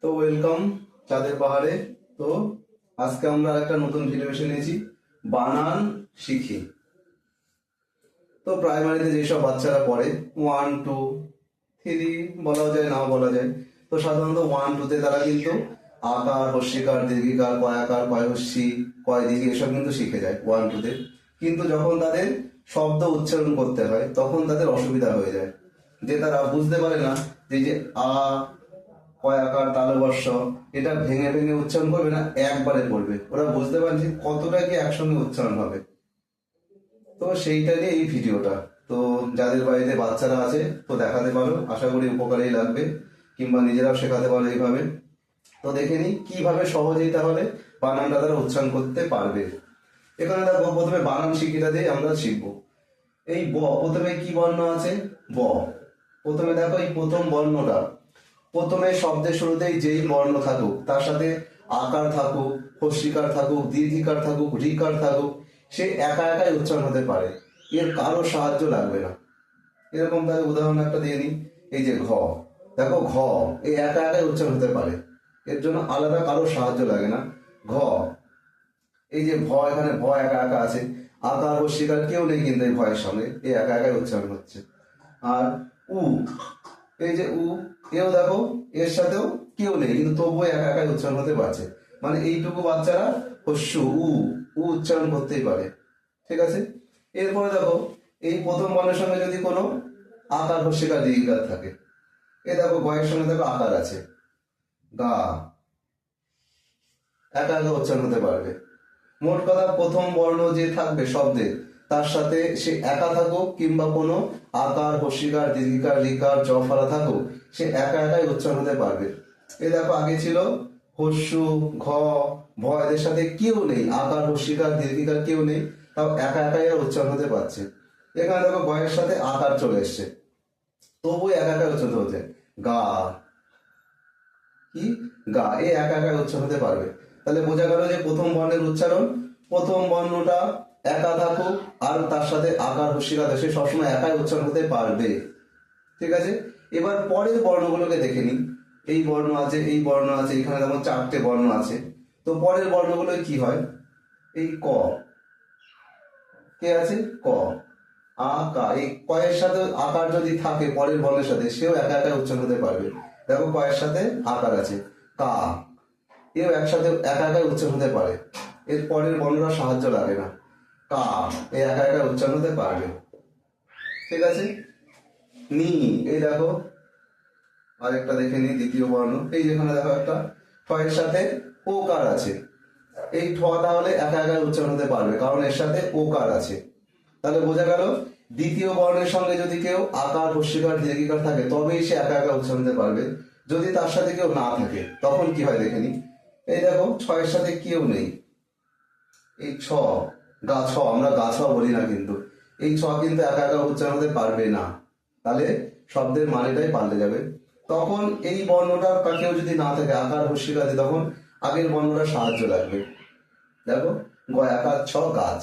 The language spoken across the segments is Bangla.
তো ওয়েলকাম চাঁদের পাহাড়ে। তো আজকে আমরা একটা নতুন ভিডিও এসে নিয়েছি, বানান শিখি। তো প্রাইমারিতে যেসব বাচ্চারা পড়ে 1 2 3 বলা যায়, নাও বলা যায়। তো সাধারণত 1 2-তে তারা কিন্তু আকার, হস্যিকার, দীর্ঘিকার, কয়াকার, কয়হস্যি, কয় দীর্ঘি এসব কিন্তু শিখে যায় 1 2-তে। কিন্তু যখন তাদের শব্দ উচ্চারণ করতে হয় তখন তাদের অসুবিধা হয়ে যায়, যে তারা বুঝতে পারে না যে যে আ, কয়াকার, তালবর্ষ এটা ভেঙে ভেঙে উচ্চারণ করবে না, একবারে করবে। ওরা বুঝতে পারছে কতটা কি একসঙ্গে উচ্চারণ হবে। তো সেইটা নিয়ে এই ভিডিওটা। তো যাদের বাড়িতে বাচ্চারা আছে তো দেখাতে পারো, আশা করি উপকারেই লাগবে, কিংবা নিজেরাও শেখাতে পারো এইভাবে। তো দেখে নিই কিভাবে সহজেই তাহলে বানানটা তারা উচ্চারণ করতে পারবে। এখানে দেখো প্রথমে বানান শিখিটা দিয়ে আমরা শিখবো। এই ব, প্রথমে কি বর্ণ আছে? ব। প্রথমে দেখো এই প্রথম বর্ণটা, প্রথমে শব্দের শুরুতেই যেই বর্ণ থাকুক তার সাথে আকার থাকুক, হস্যিকার থাকুক, দীর্ঘিকার থাকুক, রিকার থাকুক, সে একা একাই উচ্চারণ হতে পারে, এর কারো সাহায্য লাগবে না। এরকম তাহলে উদাহরণ একটা দিয়ে নিই। এই যে ঘ, দেখো ঘ, এই একা একাই উচ্চারণ হতে পারে, এর জন্য আলাদা কারো সাহায্য লাগে না। ঘ, এই যে ভ, এখানে ভ একা একা আছে, আকার হস্যিকার কেউ নেই কিন্তু এই ভয়ের সঙ্গে, এই একা একাই উচ্চারণ হচ্ছে। আর উ, এই যে উ, এও দেখো এর সাথেও কেউ নেই কিন্তু তবুও একা একাই উচ্চারণ হতে পারছে, মানে এইটুকু বাচ্চারা হস্য উ, উ উচ্চারণ করতেই পারে। ঠিক আছে। এরপরে দেখো এই প্রথম বর্ণের সঙ্গে যদি কোনো আকার, হস্যিকার, দীর্ঘিকার থাকে, এই দেখো গয়ের সঙ্গে দেখো আকার আছে, গা, একা একা উচ্চারণ হতে পারবে। মোট কথা প্রথম বর্ণ যে থাকবে শব্দে তার সাথে সে একা থাকুক কিংবা কোনো আকার, হস্যিকার, দীর্ঘিকার, রিকার, জফলা থাকুক, সে একা একাই উচ্চারণ হতে পারবে। এই দেখো আগে ছিল হস্য, ঘ, ভ, এদের সাথে কেউ নেই, আকার, হস্যিকার, দীর্ঘিকার কেউ নেই, তাও একা একাই এরা উচ্চারণ হতে পারছে। এখানে দেখো গয়ের সাথে আকার চলে এসছে, তবু একা একাই উচ্চারণ হচ্ছে। গা, কি, গা, এ একা একাই উচ্চারণ হতে পারবে। তাহলে বোঝা গেল যে প্রথম বর্ণের উচ্চারণ, প্রথম বর্ণটা একা থাকুক আর তার সাথে আকার, হস্যিকার, সে সবসময় একাই উচ্চারণ হতে পারবে। ঠিক আছে। এবার পরের বর্ণগুলোকে দেখে নিই। এই বর্ণ আছে, এই বর্ণ আছে, এখানে যেমন 4টে বর্ণ আছে। তো পরের বর্ণগুলো কি হয়? এই ক, কে আছে? ক, আ, কা, এই কয়ের সাথে আকার যদি থাকে পরের বর্ণের সাথে, সেও একা একাই উচ্চারণ হতে পারবে। দেখো কয়ের সাথে আকার আছে, কা, এও একসাথে একা একাই উচ্চারণ হতে পারে, এর পরের বর্ণরা সাহায্য লাগে না। কা, এ একা একা উচ্চারণ হতে পারবে। ঠিক আছে। নি, এই দেখো আরেকটা দেখে নি, দ্বিতীয় বর্ণ। এই যেখানে দেখো একটা ঠয়ের সাথে ওকার আছে, এই ঠ তাহলে একা একাই উচ্চারণ হতে পারবে কারণ এর সাথে ওকার আছে। তাহলে বোঝা গেল দ্বিতীয় বর্ণের সঙ্গে যদি কেউ আকার, হস্যিকার, দীর্ঘিকার থাকে তবেই সে একা একা উচ্চারণ হতে পারবে। যদি তার সাথে কেউ না থাকে তখন কি হয় দেখে নি। এই দেখো ছয়ের সাথে কেউ নেই, এই ছ, গা ছ, আমরা গা ছ বলি না কিন্তু, এই ছ কিন্তু একা একা উচ্চারণ হতে পারবে না, তাহলে শব্দের মানেটাই পাল্টে যাবে। তখন এই বর্ণটা কেউ যদি না থাকে আকার, হস্যিকার, তখন আগের বর্ণটা সাহায্য লাগবে। দেখো গয়াকার ছ, গাছ,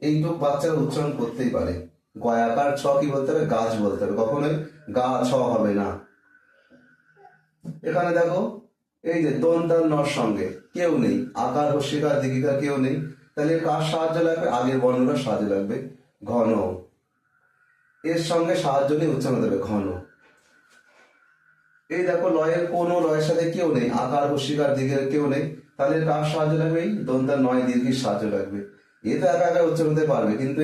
এইটুক বাচ্চারা উচ্চারণ করতেই পারে। গয়াকার ছ কি বলতে হবে? গাছ বলতে হবে, কখনোই গা ছ হবে না। এখানে দেখো এই যে দন্তার নর সঙ্গে কেউ নেই, আকার, হস্যিকার, দীর্ঘিকার কেউ নেই, তাহলে কার সাহায্য লাগবে? আগের বর্ণটার সাহায্য লাগবে। ঘন, এর সঙ্গে সাহায্য নিয়ে উচ্চারণ হতে হবে, ঘন। এই দেখো লয়ের কোনো লয়ের সাথে কেউ নেই, আকার, হস্যিকার, দীর্ঘিকার কেউ নেই, তাহলে কার সাহায্য লাগবে? এই দন্তার নয় দীর্ঘির সাহায্য লাগবে। এ তো একা একা উচ্চারণ হতে পারবে কিন্তু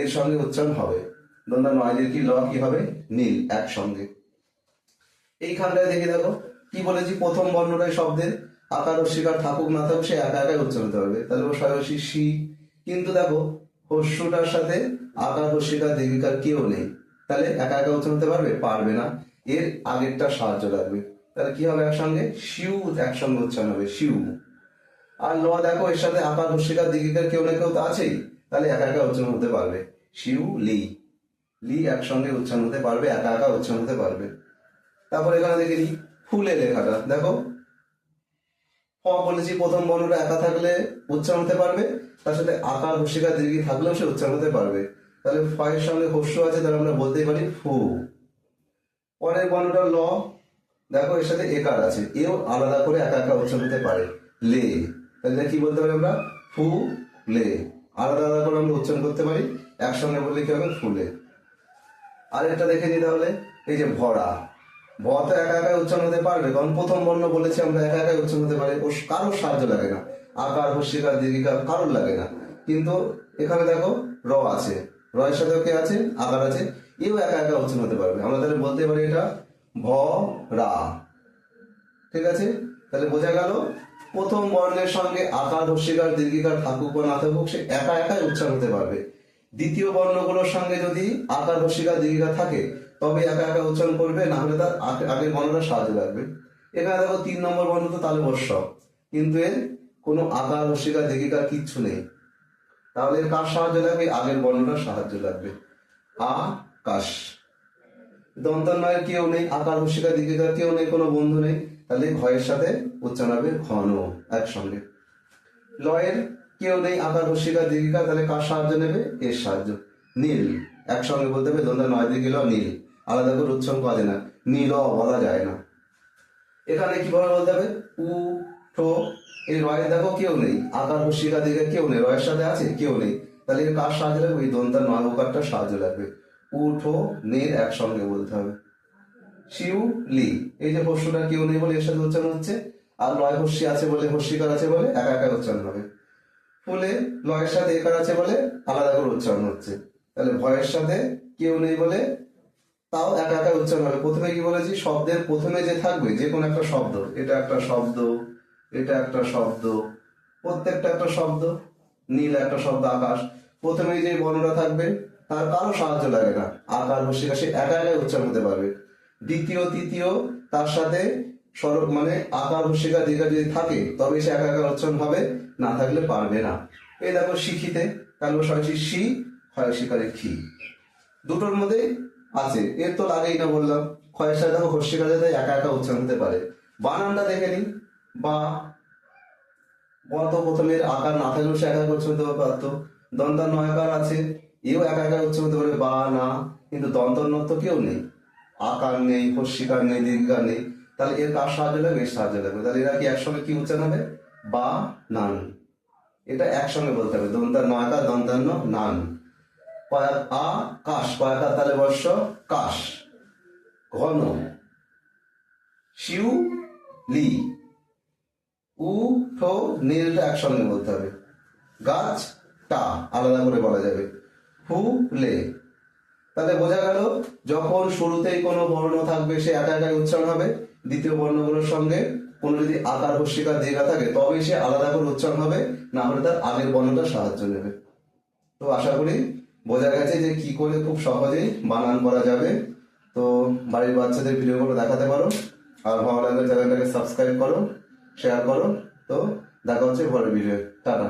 এর সঙ্গে উচ্চারণ হবে। দন্তার নয় দীর্ঘি ল কি হবে? নীল, একসঙ্গে। এইখানটায় দেখে দেখো কি বলেছি, প্রথম বর্ণটাই শব্দের আকার, হস্যিকার থাকুক না থাকুক সে একা একাই উচ্চারণ হতে পারবে, তাহলে ও সরাসরি সি। কিন্তু দেখো হস্যটার সাথে আকার, হস্যিকার, দীর্ঘিকার কেউ নেই, তাহলে একা একা উচ্চারণ হতে পারবে? পারবে না, এর আগেরটা সাহায্য লাগবে। তাহলে কি হবে? একসঙ্গে শিউ, একসঙ্গে উচ্চারণ হবে শিউ। আর ল দেখো এর সাথে আকার, হস্যিকার, দীর্ঘিকার কেউ না কেউ তো আছেই, তাহলে একা একা উচ্চারণ হতে পারবে, শিউ লি। লি একসঙ্গে উচ্চারণ হতে পারবে, একা একা উচ্চারণ হতে পারবে। তারপর এখানে দেখে নিই ফুলে লেখাটা, দেখো ফ বলেছি প্রথম বর্ণটা একা থাকলে উচ্চারণ হতে পারবে, তার সাথে আকার, হস্যিকার, দীর্ঘি থাকলেও সে উচ্চারণ হতে পারবে। তাহলে ফ এর সঙ্গে হস্য আছে, তাহলে আমরা বলতেই পারি ফু। পরের বর্ণটা ল, দেখো এর সাথে একার আছে, এও আলাদা করে একা একা উচ্চারণ হতে পারে। লে, তাহলে কি বলতে পারি আমরা? ফু লে। আলাদা আলাদা করে আমরা উচ্চারণ করতে পারি, একসঙ্গে বললে কি হবে? ফুলে। আরেকটা দেখে নিই তাহলে, এই যে ভরা, ভ তো একা একা উচ্চারণ হতে পারবে, কারণ প্রথম বর্ণ বলেছি আমরা একা একা উচ্চারণ হতে পারে, ও কারোর সাহায্য লাগে না, আকার হস্যিকার দীর্ঘিকার কারোর লাগে না। কিন্তু এখানে দেখো র আছে, র এর সাথে কে আছে? আকার আছে, এও একা একা উচ্চারণ হতে পারবে। আমরা তাহলে বলতে পারি এটা ভ রা। ঠিক আছে, তাহলে বোঝা গেল প্রথম বর্ণের সঙ্গে আকার হস্যিকার দীর্ঘিকার থাকুক বা না থাকুক সে একা একাই উচ্চারণ হতে পারবে। দ্বিতীয় বর্ণগুলোর সঙ্গে যদি আকার হস্যিকার দীর্ঘিকার থাকে তবে একা একা উচ্চারণ করবে, না হলে তার আগের বর্ণটা সাহায্য লাগবে। এখানে দেখো 3 নম্বর বর্ণ তো তালে বর্ষ, কিন্তু এর কোনো আকার হস্যিকার দীর্ঘিকার কিচ্ছু নেই, তাহলে এর কার সাহায্য লাগবে? আগের বর্ণটার সাহায্য লাগবে। আকাশ, দন্তন্বয়ের কেউ নেই, আকার হস্যিকার দীর্ঘিকার কেউ নেই, কোনো বন্ধু নেই, তাহলে ঘয়ের সাথে উচ্চারণ হবে ঘন একসঙ্গে। লয়ের কেউ নেই, আকার হস্যিকার দীর্ঘিকার, তাহলে কার সাহায্য নেবে? এর সাহায্য। নীল, একসঙ্গে বলতে হবে দন্তা নয় দিকে ল নীল, আলাদা করে উচ্চারণ করা যায় না, নীল বলা যায় না। এখানে কিভাবে বলতে হবে? উ ঠো, এই রয়ের দেখো কেউ নেই, আকার হস্যিকার দীর্ঘিকার কেউ নেই, রয়ের সাথে আছে কেউ নেই, তাহলে এর কার সাহায্য লাগবে? ওই দন্তার নয় উকারটা সাহায্য লাগবে। উঠো নীল একসঙ্গে বলতে হবে। শিউলি, এই যে হস্যটা কেউ নেই বলে এর সাথে উচ্চারণ হচ্ছে, আর লয় হস্যি আছে বলে হস্যিকার আছে বলে একা একা উচ্চারণ হবে। ফুলে লয়ের সাথে একার আছে বলে আলাদা করে উচ্চারণ হচ্ছে, তাহলে ভয়ের সাথে কেউ নেই বলে তাও একা একা উচ্চারণ হবে। প্রথমে কি বলেছি? শব্দের প্রথমে যে থাকবে যে কোনো একটা শব্দ, এটা একটা শব্দ, এটা একটা শব্দ, প্রত্যেকটা একটা শব্দ, নীল একটা শব্দ, আকাশ, প্রথমে যে বর্ণটা থাকবে তার কারো সাহায্য লাগে না, আকার হস্যিকার সে একা একাই উচ্চারণ হতে পারবে। দ্বিতীয় তৃতীয় তার সাথে মানে আকার হস্যিকার দীর্ঘিকার যদি থাকে তবে সে একা একা উচ্চারণ হবে, না থাকলে পারবে না। এই দেখো শিখিতে, তাহলে সরাসরি শি হয় শিকারে খি, দুটোর মধ্যে আছে, এর তো লাগেই না বললাম। ক্ষয়ের সাথে দেখো হস্যিকার যাতে একা একা উচ্চারণ হতে পারে। বানানটা দেখে নিই, বা তো প্রথমে আকার না থাকলেও সে একা একা উচ্চারণ হতে পারতো। দন্তার নয়কার আছে, এও একা একা উচ্চারণ হতে পারে বা না, কিন্তু দন্তন্য তো কেউ নেই, আকার নেই, হস্যিকার নেই, দীর্ঘিকার নেই, তাহলে এর কার সাহায্য লাগবে? এর সাহায্য লাগবে। তাহলে এরা কি একসঙ্গে কি উচ্চারণ হবে? বা নান, এটা একসঙ্গে বলতে হবে, দন্তার নয়কার দন্তান্ন নান। আকাশ, কয়াকার তালে বর্ষ কাশ। ঘন, শিউলি, উঠো নীলটা একসঙ্গে বলতে হবে। গাছ টা আলাদা করে বলা যাবে। ফুলে, তাহলে বোঝা গেল যখন শুরুতেই কোনো বর্ণ থাকবে সে একা একাই উচ্চারণ হবে, দ্বিতীয় বর্ণগুলোর সঙ্গে কোনো যদি আকার হস্যিকার দীর্ঘ থাকে তবে সে আলাদা করে উচ্চারণ হবে, না হলে তার আগের বর্ণটা সাহায্য নেবে। তো আশা করি বোঝা গেছে যে কি করে খুব সহজেই বানান করা যাবে। তো বাড়ির বাচ্চাদের ভিডিওগুলো দেখাতে পারো, আর ভালো লাগলে চ্যানেলটাকে সাবস্ক্রাইব করো, শেয়ার করো। তো দেখা হচ্ছে পরের ভিডিও, টাটা।